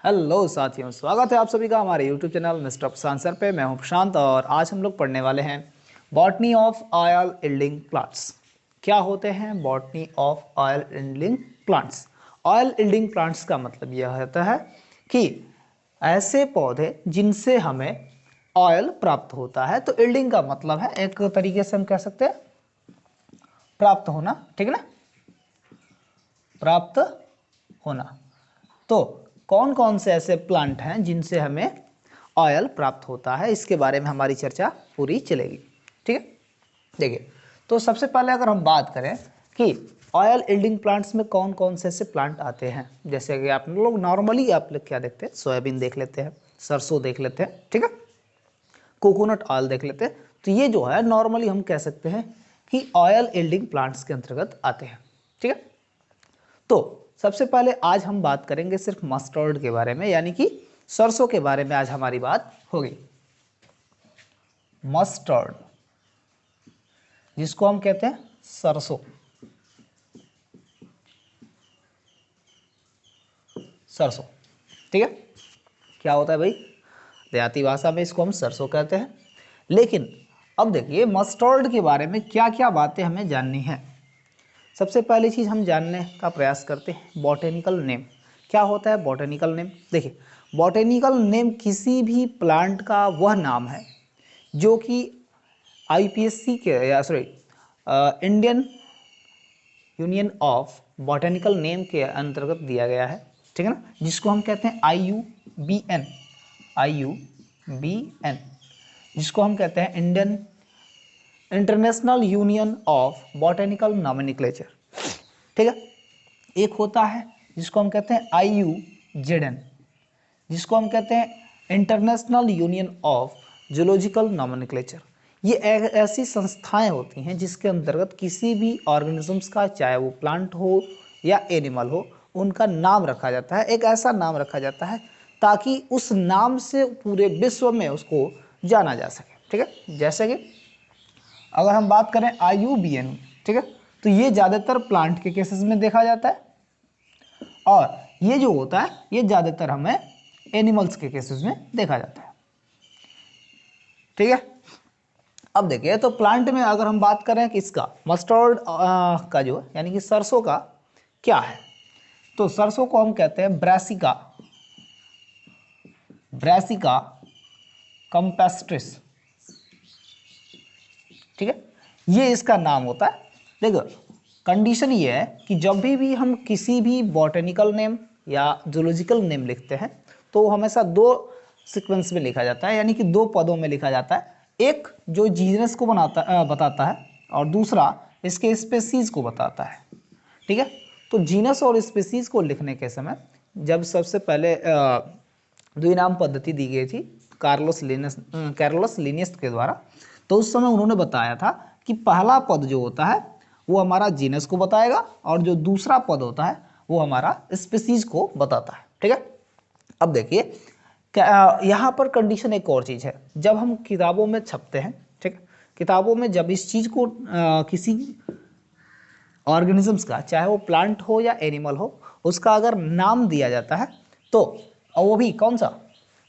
Hello साथियों, स्वागत है आप सभी का हमारे YouTube चैनल मिस्टर प्रशांत सर पे। मैं हूं प्रशांत और आज हम लोग पढ़ने वाले हैं botany of oil yielding plants. क्या होते हैं botany of oil yielding plants? Oil yielding plants का मतलब यह होता है कि ऐसे पौधे जिनसे हमें ऑयल प्राप्त होता है। तो यील्डिंग का मतलब है, एक तरीके से हम कह सकते हैं, प्राप्त होना। ठीक है ना, प्राप्त होना। तो कौन कौन से ऐसे प्लांट हैं जिनसे हमें ऑयल प्राप्त होता है, इसके बारे में हमारी चर्चा पूरी चलेगी। ठीक है, देखिए, तो सबसे पहले अगर हम बात करें कि ऑयल यील्डिंग प्लांट्स में कौन कौन से ऐसे प्लांट आते हैं, जैसे कि आप लोग नॉर्मली आप लोग क्या देखते हैं, सोयाबीन देख लेते हैं, सरसों देख लेते हैं, ठीक है, कोकोनट ऑयल देख लेते हैं। तो ये जो है नॉर्मली हम कह सकते हैं कि ऑयल यील्डिंग प्लांट्स के अंतर्गत आते हैं। ठीक है, तो सबसे पहले आज हम बात करेंगे सिर्फ मस्टर्ड के बारे में, यानी कि सरसों के बारे में आज हमारी बात होगी। मस्टर्ड, जिसको हम कहते हैं सरसों, सरसों। ठीक है, क्या होता है भाई, देहाती भाषा में इसको हम सरसों कहते हैं। लेकिन अब देखिए, मस्टर्ड के बारे में क्या क्या बातें हमें जाननी है। सबसे पहली चीज़ हम जानने का प्रयास करते हैं, बॉटेनिकल नेम। क्या होता है बॉटेनिकल नेम? देखिए, बॉटेनिकल नेम किसी भी प्लांट का वह नाम है जो कि आईपीएससी के या sorry Indian union of botanical name के अंतर्गत दिया गया है। ठीक है ना, जिसको हम कहते हैं IUBN, IUBN, जिसको हम कहते हैं Indian international union of botanical nomenclature. ठीक है, एक होता है जिसको हम कहते हैं IUZN, जिसको हम कहते हैं international union of zoological nomenclature. ये ऐसी संस्थाएं होती हैं जिसके अंतर्गत किसी भी ऑर्गेनिजम्स का, चाहे वो प्लांट हो या एनिमल हो, उनका नाम रखा जाता है। एक ऐसा नाम रखा जाता है ताकि उस नाम से पूरे विश्व में उसको जाना जा सके। ठीक है, जैसे कि अगर हम बात करें IUBN, ठीक है, तो ये ज़्यादातर प्लांट के केसेस में देखा जाता है, और ये जो होता है ये ज़्यादातर हमें एनिमल्स के केसेस में देखा जाता है। ठीक है, अब देखिए, तो प्लांट में अगर हम बात करें कि इसका मस्टर्ड का जो यानी कि सरसों का क्या है, तो सरसों को हम कहते हैं ब्रासिका, ब्रासिका कंपेस्ट्रिस। ठीक है, ये इसका नाम होता है। देखो, कंडीशन ये है कि जब भी हम किसी भी बॉटेनिकल नेम या जूलॉजिकल नेम लिखते हैं तो हमेशा दो सीक्वेंस में लिखा जाता है, यानी कि दो पदों में लिखा जाता है। एक जो जीनस को बताता है, और दूसरा इसके स्पेसीज को बताता है। ठीक है, तो जीनस और स्पेसीज को लिखने के समय जब सबसे पहले द्विनाम पद्धति दी गई थी कार्लोस लिनियस के द्वारा, तो उस समय उन्होंने बताया था कि पहला पद जो होता है वो हमारा जीनस को बताएगा, और जो दूसरा पद होता है वो हमारा स्पीसीज को बताता है। ठीक है, अब देखिए, यहाँ पर कंडीशन एक और चीज़ है, जब हम किताबों में छपते हैं, ठीक है, किताबों में जब इस चीज़ को किसी ऑर्गेनिजम्स का, चाहे वो प्लांट हो या एनिमल हो, उसका अगर नाम दिया जाता है तो, और वो भी कौन सा,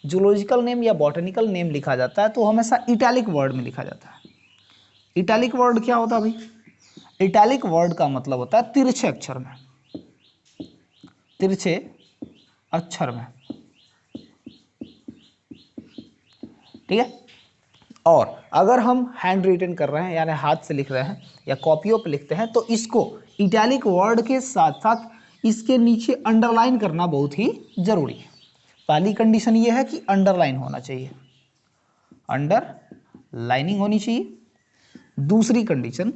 जूलॉजिकल नेम या बॉटेनिकल नेम लिखा जाता है, तो हमेशा इटैलिक वर्ड में लिखा जाता है। इटैलिक वर्ड क्या होता है भाई? इटैलिक वर्ड का मतलब होता है तिरछे अक्षर में, तिरछे अक्षर में। ठीक है, और अगर हम हैंड रिटन कर रहे हैं, यानी हाथ से लिख रहे हैं या कॉपियों पे लिखते हैं, तो इसको इटैलिक वर्ड के साथ साथ इसके नीचे अंडरलाइन करना बहुत ही जरूरी है। पहली कंडीशन ये है कि अंडरलाइन होना चाहिए, अंडरलाइनिंग होनी चाहिए। दूसरी कंडीशन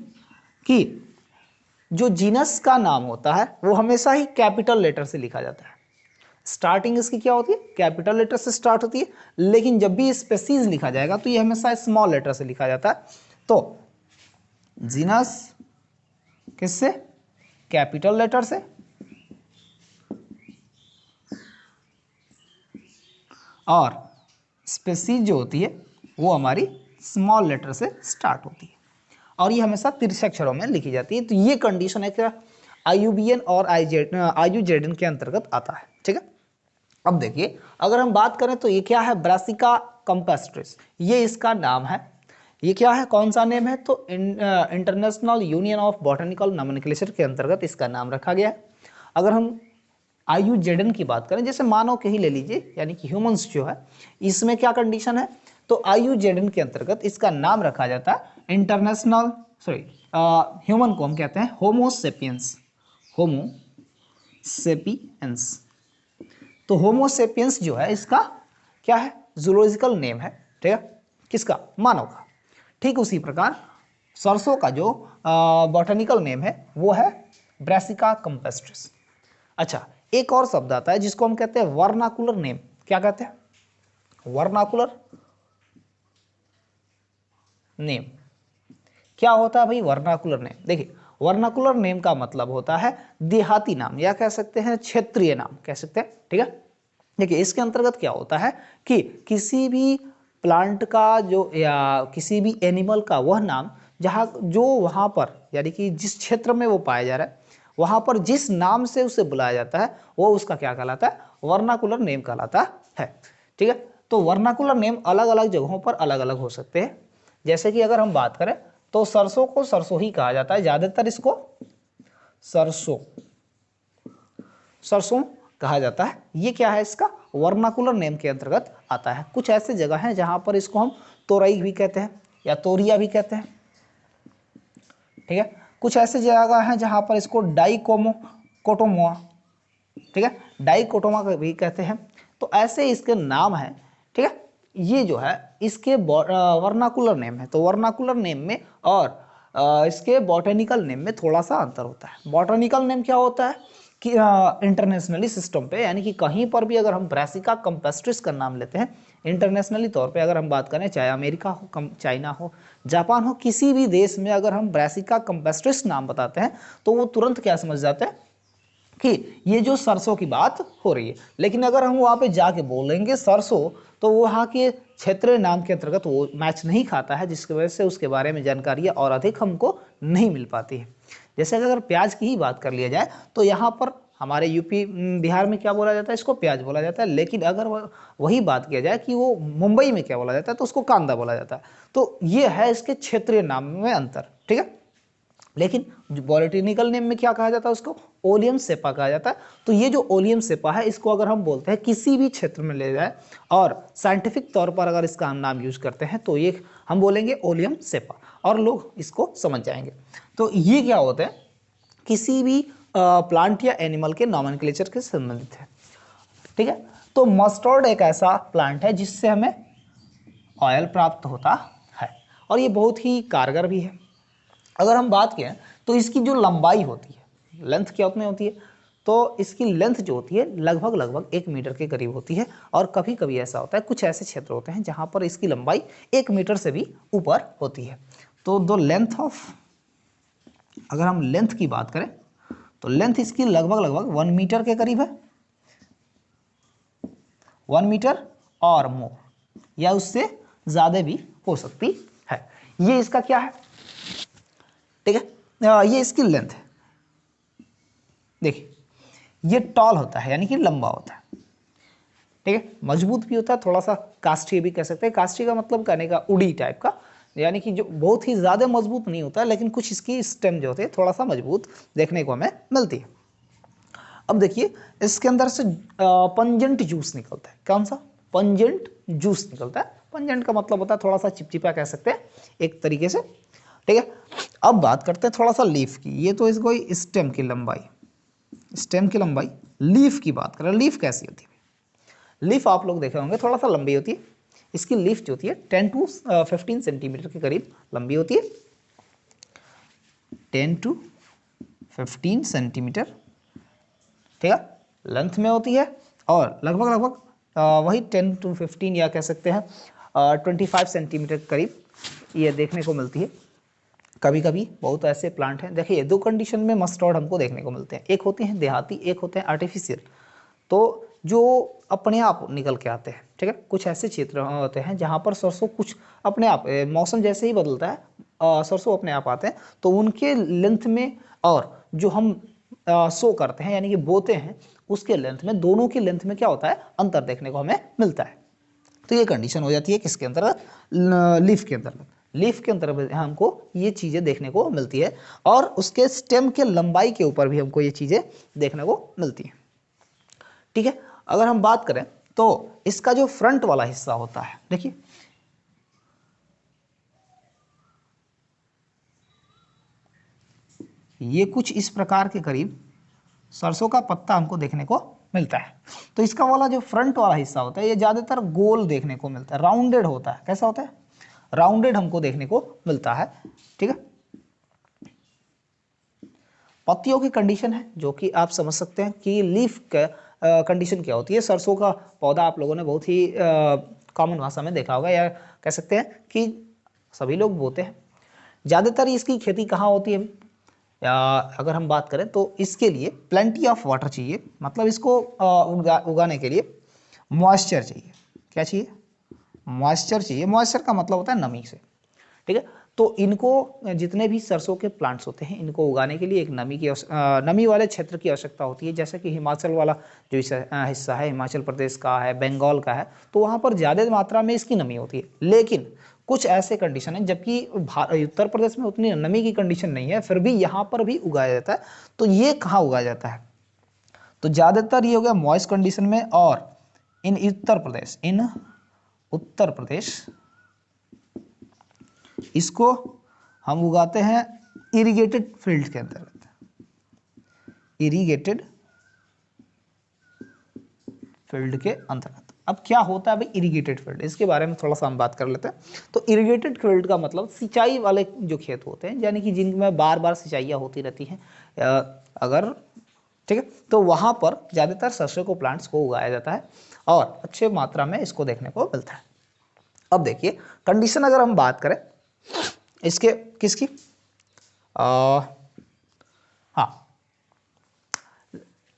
कि जो जीनस का नाम होता है वो हमेशा ही कैपिटल लेटर से लिखा जाता है। स्टार्टिंग इसकी क्या होती है, कैपिटल लेटर से स्टार्ट होती है, लेकिन जब भी स्पेसीज लिखा जाएगा तो ये हमेशा स्मॉल लेटर से लिखा जाता है। तो जीनस किससे, कैपिटल लेटर से, और स्पेसीज जो होती है वो हमारी स्मॉल लेटर से स्टार्ट होती है, और ये हमेशा तिरछे अक्षरों में लिखी जाती है। तो ये कंडीशन है कि IUBN और IUZN के अंतर्गत आता है। ठीक है, अब देखिए अगर हम बात करें तो ये क्या है, ब्रासिका कंपेस्ट्रिस, ये इसका नाम है। ये क्या है, कौन सा नेम है, तो international union of botanical nomenclature के अंतर्गत इसका नाम रखा गया है। अगर हम आयुजेडन की बात करें, जैसे मानव के ही ले लीजिए, यानी कि ह्यूमंस जो है, इसमें क्या कंडीशन है, तो आयुजेडन के अंतर्गत इसका नाम रखा जाता है इंटरनेशनल ह्यूमन को हम कहते हैं होमोसेपियंस, होमोसेपियंस। तो होमोसेपियंस जो है इसका क्या है, जूलॉजिकल नेम है, ठीक है, किसका, मानव का। ठीक उसी प्रकार सरसों का जो बॉटनिकल नेम है वो है ब्रासिका कंपेस्ट्रिस। अच्छा, एक और शब्द आता है जिसको हम कहते हैं वर्नाकुलर नेम। क्या कहते हैं, वर्नाकुलर नेम। क्या होता है भाई वर्नाकुलर नेम, देखिए वर्नाकुलर नेम का मतलब होता है देहाती नाम, या कह सकते हैं क्षेत्रीय नाम कह सकते हैं, ठीक है। देखिए इसके अंतर्गत क्या होता है कि किसी भी प्लांट का जो, या किसी भी एनिमल का वह नाम जहाँ जो वहाँ पर, यानी कि जिस क्षेत्र में वो पाया जा रहा है वहाँ पर जिस नाम से उसे बुलाया जाता है वो उसका क्या कहलाता है, वर्नाकुलर नेम कहलाता है, ठीक है। तो वर्नाकुलर नेम अलग अलग जगहों पर अलग अलग हो सकते हैं। जैसे कि अगर हम बात करें तो सरसों को सरसों ही कहा जाता है, ज्यादातर इसको सरसों सरसों कहा जाता है। ये क्या है, इसका वर्नाकुलर नेम के अंतर्गत आता है। कुछ ऐसे जगह हैं जहां पर इसको हम तोरई भी कहते हैं या तोरिया भी कहते हैं, ठीक है। कुछ ऐसे जगह हैं जहां पर इसको डाइकोटोमा, ठीक है, डाइकोटोमा भी कहते हैं। तो ऐसे इसके नाम हैं, ठीक है। ये जो है इसके वर्नाकुलर नेम है। तो वर्नाकुलर नेम में और इसके बॉटनिकल नेम में थोड़ा सा अंतर होता है। बॉटनिकल नेम क्या होता है कि इंटरनेशनली सिस्टम पे, यानी कि कहीं पर भी अगर हम ब्रासिका कंपेस्ट्रिस का नाम लेते हैं इंटरनेशनली तौर पे, अगर हम बात करें चाहे अमेरिका हो, चाइना हो, जापान हो, किसी भी देश में अगर हम ब्रासिका कंपेस्ट्रिस नाम बताते हैं तो वो तुरंत क्या समझ जाते हैं कि ये जो सरसों की बात हो रही है। लेकिन अगर हम वहाँ पे जाके बोलेंगे सरसों तो वहाँ के क्षेत्रीय नाम के अंतर्गत वो मैच नहीं खाता है, जिसकी वजह से उसके बारे में जानकारी और अधिक हमको नहीं मिल पाती है। जैसे अगर प्याज की ही बात कर लिया जाए तो यहाँ पर हमारे यूपी बिहार में क्या बोला जाता है, इसको प्याज बोला जाता है। लेकिन अगर वही बात किया जाए कि वो मुंबई में क्या बोला जाता है तो उसको कांदा बोला जाता है। तो ये है इसके क्षेत्रीय नाम में अंतर, ठीक है। लेकिन जो बॉटनिकल नेम में क्या कहा जाता है, उसको ओलियम सेपा कहा जाता है। तो ये जो ओलियम सेपा है इसको अगर हम बोलते हैं किसी भी क्षेत्र में ले जाए और साइंटिफिक तौर पर अगर इसका हम नाम यूज करते हैं तो ये हम बोलेंगे ओलियम सेपा और लोग इसको समझ जाएंगे। तो ये क्या होता है, किसी भी प्लांट या एनिमल के नॉमेनक्लेचर के संबंधित है, ठीक है। तो मस्टर्ड एक ऐसा प्लांट है जिससे हमें ऑयल प्राप्त होता है और ये बहुत ही कारगर भी है। अगर हम बात करें तो इसकी जो लंबाई होती है, लेंथ क्या उतनी होती है, तो इसकी लेंथ जो होती है लगभग 1 मीटर के करीब होती है। और कभी कभी ऐसा होता है, कुछ ऐसे क्षेत्र होते हैं जहां पर इसकी लंबाई 1 मीटर से भी ऊपर होती है। तो द लेंथ ऑफ, अगर हम लेंथ की बात करें तो लेंथ इसकी लगभग 1 मीटर के करीब है, 1 मीटर और मोर, या उससे ज़्यादा भी हो सकती है। ये इसका क्या है, ठीक है, ये इसकी लेंथ है। देखिए ये टॉल होता है, यानी कि लंबा होता है, ठीक है, मजबूत भी होता है, थोड़ा सा काष्ठीय भी कह सकते हैं। काष्ठीय का मतलब कहने का उड़ी टाइप का, यानी कि जो बहुत ही ज़्यादा मजबूत नहीं होता है, लेकिन कुछ इसकी स्टेम जो होती है थोड़ा सा मजबूत देखने को हमें मिलती है। अब देखिए इसके अंदर से पंजेंट जूस निकलता है। कौन सा, पंजेंट जूस निकलता है। पंजेंट का मतलब होता है थोड़ा सा चिपचिपा कह सकते हैं एक तरीके से, ठीक है। अब बात करते हैं थोड़ा सा लीफ की। ये तो इसको स्टेम की लंबाई, स्टेम की लंबाई। लीफ की बात करें, लीफ कैसी होती है, लीफ आप लोग देखे होंगे थोड़ा सा लंबी होती है। इसकी लीफ जो होती है 10 to 15 सेंटीमीटर के करीब लंबी होती है, 10 to 15 सेंटीमीटर, ठीक है, लेंथ में होती है। और लगभग वही 10 to 15 या कह सकते हैं 25 सेंटीमीटर के करीब ये देखने को मिलती है। कभी कभी बहुत ऐसे प्लांट हैं, देखिए 2 कंडीशन में मस्टर्ड हमको देखने को मिलते हैं, एक होते हैं देहाती, एक होते हैं आर्टिफिशियल। तो जो अपने आप निकल के आते हैं, ठीक है। कुछ ऐसे क्षेत्र होते हैं जहाँ पर सरसों कुछ अपने आप, मौसम जैसे ही बदलता है सरसों अपने आप आते हैं, तो उनके लेंथ में और जो हम शो करते हैं यानी कि बोते हैं उसके लेंथ में, दोनों की लेंथ में क्या होता है, अंतर देखने को हमें मिलता है। तो ये कंडीशन हो जाती है किसके अंतर्गत, लीफ के अंतर्गत। लीफ के अंतर्गत हमको ये चीज़ें देखने को मिलती है और उसके स्टेम के लंबाई के ऊपर भी हमको ये चीज़ें देखने को मिलती हैं। ठीक है, अगर हम बात करें तो इसका जो फ्रंट वाला हिस्सा होता है, देखिए ये कुछ इस प्रकार के करीब सरसों का पत्ता हमको देखने को मिलता है। तो इसका वाला जो फ्रंट वाला हिस्सा होता है ये ज़्यादातर गोल देखने को मिलता है, राउंडेड होता है। कैसा होता है, राउंडेड हमको देखने को मिलता है। ठीक है, पत्तियों की कंडीशन है जो कि आप समझ सकते हैं कि लीफ का कंडीशन क्या होती है। सरसों का पौधा आप लोगों ने बहुत ही कॉमन भाषा में देखा होगा, या कह सकते हैं कि सभी लोग बोते हैं। ज़्यादातर इसकी खेती कहाँ होती है, या अगर हम बात करें तो इसके लिए प्लेंटी ऑफ वाटर चाहिए, मतलब इसको उगाने के लिए मॉइस्चर चाहिए। क्या चाहिए, मॉइस्चर चाहिए। मॉइस्चर का मतलब होता है नमी से। ठीक है, तो इनको जितने भी सरसों के प्लांट्स होते हैं इनको उगाने के लिए एक नमी वाले क्षेत्र की आवश्यकता होती है। जैसे कि हिमाचल वाला जो हिस्सा है, हिमाचल प्रदेश का है, बंगाल का है, तो वहाँ पर ज़्यादा मात्रा में इसकी नमी होती है। लेकिन कुछ ऐसे कंडीशन हैं जबकि उत्तर प्रदेश में उतनी नमी की कंडीशन नहीं है, फिर भी यहाँ पर भी उगाया जाता है। तो ये कहाँ उगाया जाता है, तो ज़्यादातर ये हो गया मॉइस्ट कंडीशन में, और इन उत्तर प्रदेश इसको हम उगाते हैं इरिगेटेड फील्ड के अंतर्गत। इरिगेटेड फील्ड के अंतर्गत। अब क्या होता है भाई इरिगेटेड फील्ड, इसके बारे में थोड़ा सा हम बात कर लेते हैं। तो इरिगेटेड फील्ड का मतलब सिंचाई वाले जो खेत होते हैं, यानी कि जिनमें बार बार सिंचाइयाँ होती रहती हैं, अगर ठीक है, तो वहाँ पर ज़्यादातर सरसों को प्लांट्स को उगाया जाता है और अच्छे मात्रा में इसको देखने को मिलता है। अब देखिए कंडीशन अगर हम बात करें इसके किसकी, हाँ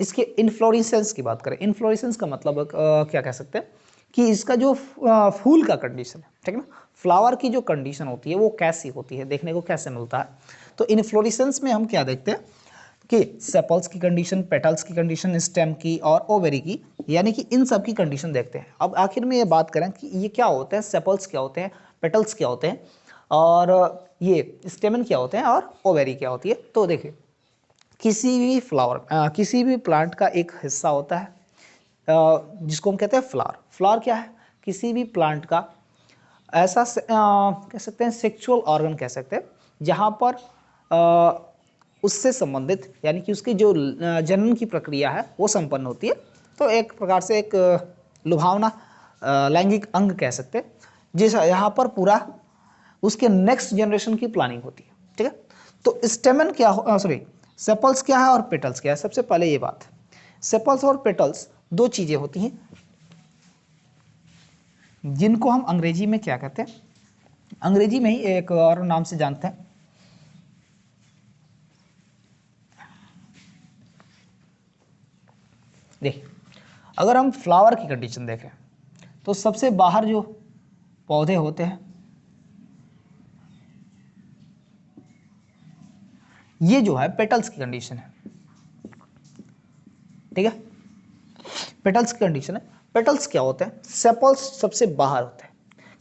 इसके इन्फ्लोरेसेंस की बात करें। इन्फ्लोरेसेंस का मतलब क्या कह सकते हैं कि इसका जो फूल का कंडीशन है, ठीक है ना, फ्लावर की जो कंडीशन होती है वो कैसी होती है, देखने को कैसे मिलता है। तो इन्फ्लोरेसेंस में हम क्या देखते हैं कि सेपल्स की कंडीशन, पेटल्स की कंडीशन, स्टेम की और ओवेरी की, यानी कि इन सब की कंडीशन देखते हैं। अब आखिर में ये बात करें कि ये क्या होते हैं, सेपल्स क्या होते हैं, पेटल्स क्या होते हैं और ये स्टेमन क्या होते हैं और ओवेरी क्या होती है। तो देखिए किसी भी किसी भी प्लांट का एक हिस्सा होता है जिसको हम कहते हैं फ्लावर। फ्लावर क्या है, किसी भी प्लांट का ऐसा कह सकते हैं सेक्सुअल ऑर्गन कह सकते हैं, जहाँ पर उससे संबंधित यानी कि उसकी जो जनन की प्रक्रिया है वो संपन्न होती है। तो एक प्रकार से एक लुभावना लैंगिक अंग कह सकते हैं, जिस यहाँ पर पूरा उसके नेक्स्ट जनरेशन की प्लानिंग होती है। ठीक है, तो स्टेमन क्या सॉरी सेपल्स क्या है और पेटल्स क्या है। सबसे पहले ये बात, सेपल्स और पेटल्स दो चीजें होती हैं जिनको हम अंग्रेजी में क्या कहते हैं, अंग्रेजी में ही एक और नाम से जानते हैं, देखिए अगर हम फ्लावर की कंडीशन देखें तो सबसे बाहर जो पौधे होते हैं ये जो है पेटल्स की कंडीशन है। ठीक है, पेटल्स की कंडीशन है। पेटल्स क्या होते हैं, सेपल्स सबसे बाहर होते हैं।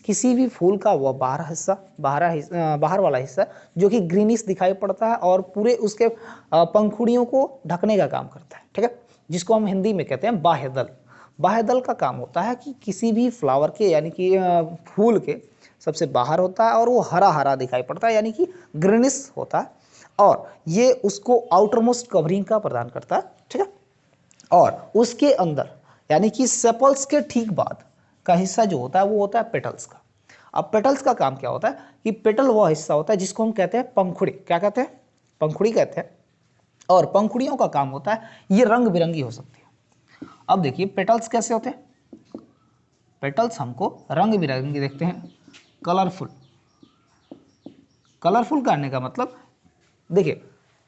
किसी भी फूल का वह बाहर वाला हिस्सा जो कि ग्रीनिश दिखाई पड़ता है और पूरे उसके पंखुड़ियों को ढकने का काम करता है। ठीक है, जिसको हम हिंदी में कहते हैं बाह्य दल। बाह्य दल का काम होता है कि किसी भी फ्लावर के यानी कि फूल के सबसे बाहर होता है और वो हरा हरा दिखाई पड़ता है यानी कि ग्रीनिश होता है, और ये उसको आउटर मोस्ट कवरिंग का प्रदान करता है। ठीक है, और उसके अंदर यानी कि सेपल्स के ठीक बाद का हिस्सा जो होता है वो होता है पेटल्स का। अब पेटल्स का काम क्या होता है कि पेटल वह हिस्सा होता है जिसको हम कहते हैं पंखुड़ी। क्या कहते हैं, पंखुड़ी कहते हैं। और पंखुड़ियों का काम होता है ये रंग बिरंगी हो सकती है। अब देखिए पेटल्स कैसे होते हैं, पेटल्स हमको रंग बिरंगी देखते हैं, कलरफुल। कलरफुल करने का मतलब देखिए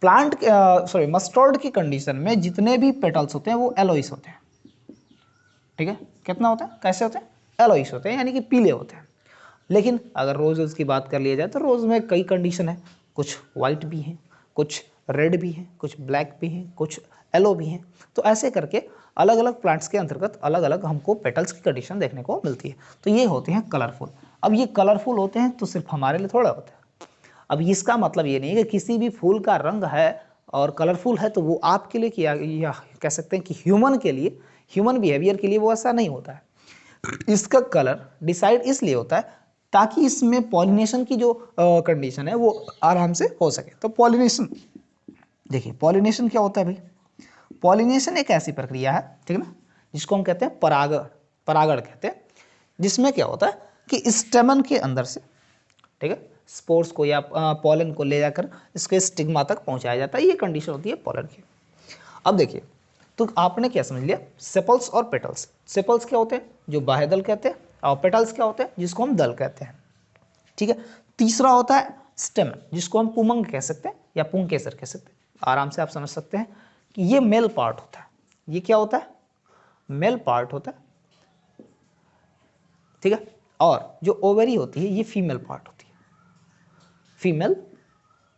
प्लांट मस्टर्ड की कंडीशन में जितने भी पेटल्स होते हैं वो एलोइस होते हैं। ठीक है, कितना होता है, कैसे होते हैं, एलोइस होते हैं यानी कि पीले होते हैं। लेकिन अगर रोजेस की बात कर लिया जाए तो रोज में कई कंडीशन है, कुछ वाइट भी हैं, कुछ रेड भी हैं, कुछ ब्लैक भी हैं, कुछ येलो भी हैं। तो ऐसे करके अलग अलग प्लांट्स के अंतर्गत अलग अलग हमको पेटल्स की कंडीशन देखने को मिलती है। तो ये होते हैं कलरफुल। अब ये कलरफुल होते हैं तो सिर्फ हमारे लिए थोड़ा होता है। अब इसका मतलब ये नहीं है कि किसी भी फूल का रंग है और कलरफुल है तो वो आपके लिए किया, या कह सकते हैं कि ह्यूमन के लिए, ह्यूमन बिहेवियर के लिए वो ऐसा नहीं होता है। इसका कलर डिसाइड इसलिए होता है ताकि इसमें पॉलिनेशन की जो कंडीशन है वो आराम से हो सके। तो पॉलिनेशन, देखिए पॉलिनेशन क्या होता है भाई? पॉलिनेशन एक ऐसी प्रक्रिया है, ठीक है ना, जिसको हम कहते हैं परागण, परागण कहते हैं, जिसमें क्या होता है कि स्टेमन के अंदर से, ठीक है, स्पोर्स को या पॉलन को ले जाकर इसके स्टिग्मा तक पहुंचाया जाता है। ये कंडीशन होती है पॉलन की। अब देखिए, तो आपने क्या समझ लिया, सेपल्स और पेटल्स। सेपल्स क्या होते हैं, जो बाह्य दल कहते हैं, और पेटल्स क्या होते हैं, जिसको हम दल कहते हैं, ठीक है। तीसरा होता है स्टेमन, जिसको हम पुमंग कह सकते हैं या पुंकेसर कह सकते हैं। आराम से आप समझ सकते हैं कि ये मेल पार्ट होता है। ये क्या होता है, मेल पार्ट होता है, ठीक है। और जो ओवरी होती है ये फीमेल पार्ट होती है, फीमेल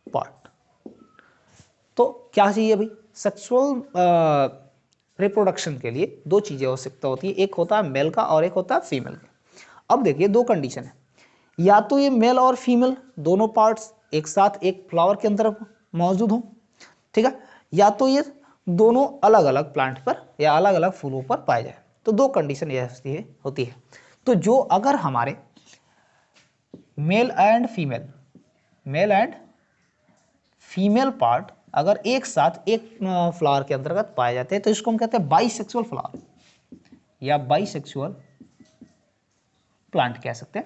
पार्ट। तो क्या चाहिए भाई, सेक्सुअल रिप्रोडक्शन के लिए दो चीजें आवश्यकता होती है, एक होता है मेल का और एक होता है फीमेल का। अब देखिए दो कंडीशन है, या तो ये मेल और फीमेल दोनों पार्ट्स एक साथ एक फ्लावर के अंदर मौजूद हो, ठीक है, या तो ये दोनों अलग अलग प्लांट पर या अलग अलग फूलों पर पाए जाए। तो दो कंडीशन ये होती है। तो जो अगर हमारे मेल एंड फीमेल पार्ट अगर एक साथ एक फ्लावर के अंतर्गत पाए जाते हैं तो इसको हम कहते हैं बाइसेक्सुअल फ्लावर या बाइसेक्सुअल प्लांट कह सकते हैं।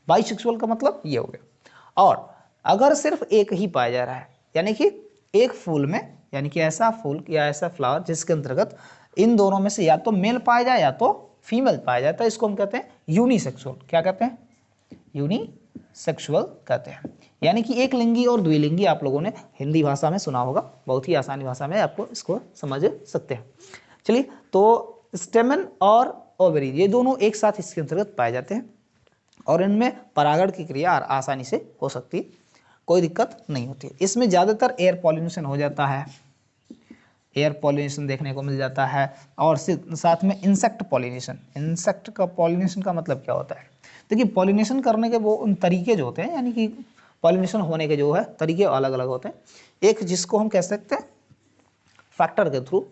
बाइसेक्सुअल का मतलब ये हो गया। और अगर सिर्फ एक ही पाया जा रहा है, यानी कि एक फूल में, यानी कि ऐसा फूल या ऐसा फ्लावर जिसके अंतर्गत इन दोनों में से या तो मेल पाया जाए या तो फीमेल पाया जाता है, इसको हम कहते हैं यूनिसेक्सुअल। क्या कहते हैं, यूनिसेक्सुअल कहते हैं। यानी कि एक लिंगी और द्विलिंगी आप लोगों ने हिंदी भाषा में सुना होगा, बहुत ही आसानी भाषा में आपको इसको समझ सकते हैं। चलिए, तो स्टेमन और ओवरी ये दोनों एक साथ इसके अंतर्गत पाए जाते हैं और इनमें परागण की क्रिया आसानी से हो सकती है, कोई दिक्कत नहीं होती। इसमें ज़्यादातर एयर पॉलिनेशन हो जाता है, एयर पॉलिनेशन देखने को मिल जाता है, और साथ में इंसेक्ट पॉलिनेशन। इंसेक्ट का पॉलिनेशन का मतलब क्या होता है, देखिए पॉलिनेशन करने के वो तरीके जो होते हैं, यानी कि पॉलिनेशन होने के जो है तरीके अलग अलग होते हैं। एक जिसको हम कह सकते हैं फैक्टर के थ्रू,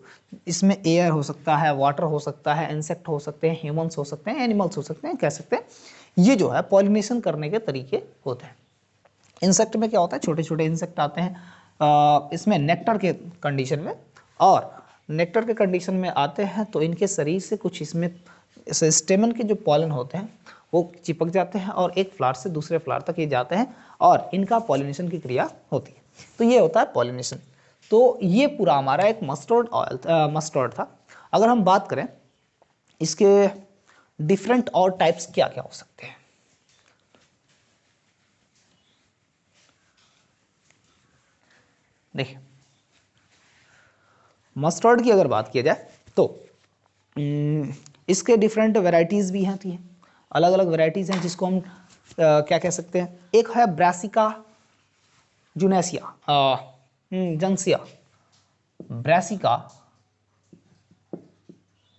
इसमें एयर हो सकता है, वाटर हो सकता है, इंसेक्ट हो सकते हैं, ह्यूमंस हो सकते हैं, एनिमल्स हो सकते हैं, कह सकते हैं। ये जो है पॉलिनेशन करने के तरीके होते हैं। इंसेक्ट में क्या होता है, छोटे छोटे इंसेक्ट आते हैं इसमें नेक्टर के कंडीशन में, और नेक्टर के कंडीशन में आते हैं तो इनके शरीर से कुछ इसमें स्टेमन के जो पॉलन होते हैं वो चिपक जाते हैं और एक फ्लावर से दूसरे फ्लावर तक ये जाते हैं और इनका पॉलिनेशन की क्रिया होती है। तो ये होता है पॉलिनेशन। तो ये पूरा हमारा एक मस्टर्ड ऑयल मस्टर्ड था। अगर हम बात करें इसके डिफरेंट और टाइप्स क्या क्या हो सकते हैं, देखिए मस्टर्ड की अगर बात किया जाए तो इसके डिफरेंट वेराइटीज़ भी आती हैं, अलग अलग वेराइटीज़ हैं, जिसको हम क्या कह सकते हैं। एक है ब्रासिका जुनेसिया जंसिया, ब्रासिका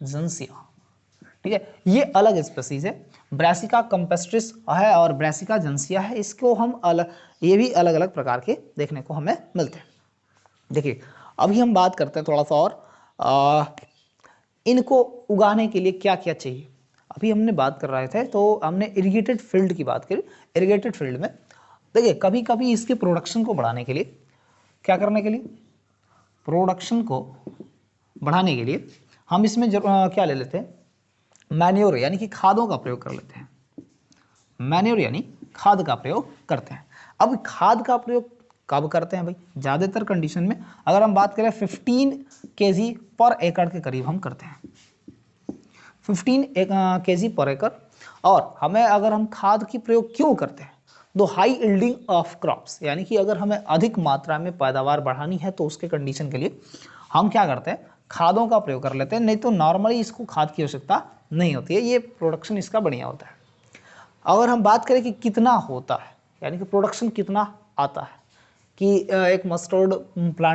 जंसिया, ठीक है, ये अलग स्पेसीज है। ब्रासिका कंपेस्ट्रिस है और ब्रासिका जंसिया है, इसको हम अलग, ये भी अलग अलग प्रकार के देखने को हमें मिलते हैं। देखिए अभी हम बात करते हैं थोड़ा सा और इनको उगाने के लिए क्या क्या चाहिए। अभी हमने बात कर रहे थे तो हमने इरिगेटेड फील्ड की बात करी। इरिगेटेड फील्ड में देखिए कभी कभी इसके प्रोडक्शन को बढ़ाने के लिए, क्या करने के लिए, प्रोडक्शन को बढ़ाने के लिए हम इसमें क्या ले लेते हैं, मैन्योर यानी कि खादों का प्रयोग कर लेते हैं। मैन्योर यानी खाद का प्रयोग करते हैं। अब खाद का प्रयोग कब करते हैं भाई, ज़्यादातर कंडीशन में अगर हम बात करें 15 kg पर एकड़ के करीब हम करते हैं, 15 kg पर एकड़। और हमें अगर हम खाद की प्रयोग क्यों करते हैं, तो हाई यील्डिंग ऑफ क्रॉप्स, यानी कि अगर हमें अधिक मात्रा में पैदावार बढ़ानी है तो उसके कंडीशन के लिए हम क्या करते हैं, खादों का प्रयोग कर लेते हैं। नहीं तो नॉर्मली इसको खाद की आवश्यकता नहीं होती है, ये प्रोडक्शन इसका बढ़िया होता है। अगर हम बात करें कि कितना होता है, यानी कि प्रोडक्शन कितना आता है, कि एक मस्टर्ड प्लांट